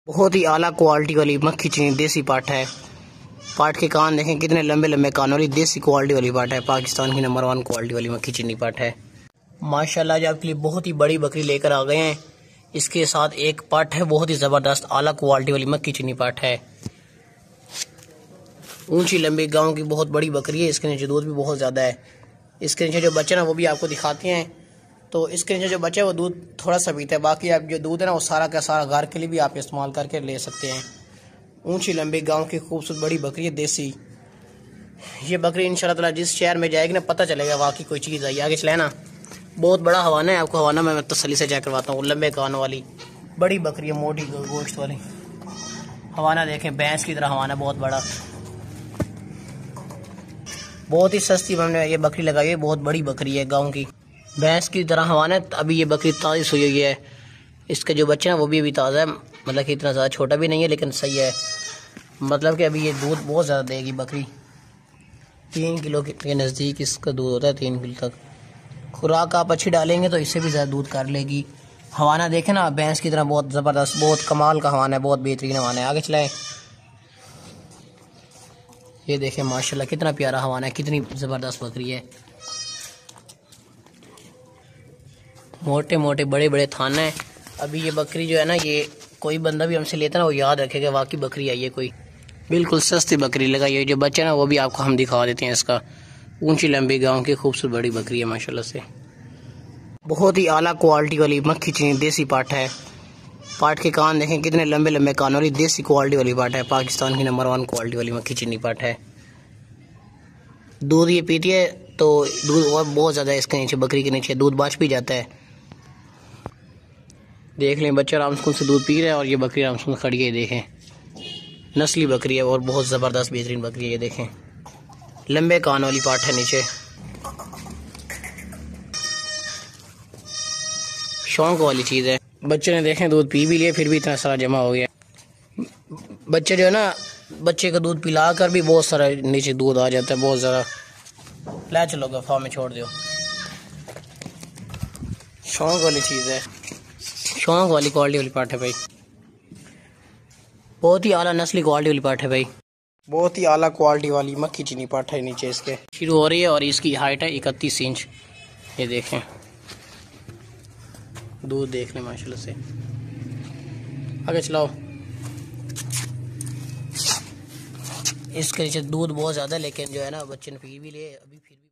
बहुत ही आला क्वालिटी वाली मक्खी चीनी देसी पाठ है। पाठ के कान देखें कितने लंबे लंबे कान वाली देसी क्वालिटी वाली पाठ है। पाकिस्तान की नंबर 1 क्वालिटी वाली मक्खी चीनी पाठ है। माशाल्लाह आज आपके लिए बहुत ही बड़ी बकरी लेकर आ गए हैं। इसके साथ एक पाठ है, बहुत ही ज़बरदस्त आला क्वालिटी वाली मक्खी चीनी पाठ है। ऊंची लंबी गांव की बहुत बड़ी बकरी है। इसके नीचे दूध भी बहुत ज़्यादा है। इसके नीचे जो बच्चे ना वो भी आपको दिखाते हैं। तो इसके नीचे जो बच्चा है वो दूध थोड़ा सा पीता है, बाकी आप जो दूध है ना वो सारा का सारा घर के लिए भी आप इस्तेमाल करके ले सकते हैं। ऊंची लंबी गांव की खूबसूरत बड़ी बकरी है देसी। ये बकरी इंशाल्लाह ताला जिस शहर में जाएगी ना पता चलेगा वाकई कोई चीज़ आई। आगे चले ना, बहुत बड़ा हवाना है। आपको हवाना मैं तसल्ली से चेक करवाता हूँ। लंबे कानों वाली बड़ी बकरी है, मोटी गोश्त वाली। हवाना देखें, भैंस की तरह हवाना, बहुत बड़ा, बहुत ही सस्ती हमने ये बकरी लगाई है। बहुत बड़ी बकरी है गाँव की, भैंस की तरह हवाना है। अभी ये बकरी ताज़ी सोई हुई है। इसके जो बच्चे हैं वो भी अभी ताज़ा है, मतलब कि इतना ज़्यादा छोटा भी नहीं है लेकिन सही है। मतलब कि अभी ये दूध बहुत ज़्यादा देगी बकरी। 3 किलो के नज़दीक इसका दूध होता है, 3 किलो तक। खुराक आप अच्छी डालेंगे तो इससे भी ज़्यादा दूध कर लेगी। हवाना देखें ना, भैंस की तरह बहुत ज़बरदस्त, बहुत कमाल का हवाना है, बहुत बेहतरीन हवाना है। आगे चलाएं, ये देखें माशाल्लाह कितना प्यारा हवाना है, कितनी ज़बरदस्त बकरी है। मोटे मोटे बड़े बड़े थान है। अभी ये बकरी जो है ना, ये कोई बंदा भी हमसे लेता ना वो याद रखेगा वाकई बकरी आई है कोई। बिल्कुल सस्ती बकरी लगाई है। जो बच्चा ना वो भी आपको हम दिखा देते हैं। इसका ऊंची लंबी गांव की खूबसूरत बड़ी बकरी है माशाल्लाह से। बहुत ही आला क्वालिटी वाली मक्खी चीनी देसी पाठ है। पाठ के कान देखें कितने लंबे लंबे कान वाली देसी क्वालिटी वाली पाठ है। पाकिस्तान की नंबर 1 क्वालिटी वाली मक्खी चीनी पाठ है। दूध ये पीती है तो दूध और बहुत ज़्यादा है। इसके नीचे बकरी के नीचे दूध बच भी जाता है। देख लें, बच्चा आराम से दूध पी रहा है और ये बकरी आराम से खड़ी है। देखें, नस्ली बकरी है और बहुत ज़बरदस्त बेहतरीन बकरी है। ये देखें, लंबे कान वाली पाठ है नीचे। शौक वाली चीज़ है। बच्चे ने देखें दूध पी भी लिया फिर भी इतना सारा जमा हो गया। बच्चे जो है ना, बच्चे का दूध पिला कर भी बहुत सारा नीचे दूध आ जाता है, बहुत ज़्यादा। ला चलो गफा में छोड़ दो। शौक वाली चीज़ है, शौक वाली क्वालिटी वाली पाठ है भाई। बहुत ही आला नस्ली क्वालिटी वाली पाठ है भाई। बहुत ही आला क्वालिटी वाली मक्खी चीनी पाठ है नीचे इसके शुरू हो रही है और इसकी हाइट है 31 इंच। ये देखें, दूध देख लें माशाल्लाह से। आगे चलाओ। इसके नीचे दूध बहुत ज़्यादा है लेकिन जो है ना बच्चे ने पी भी लिए अभी फिर भी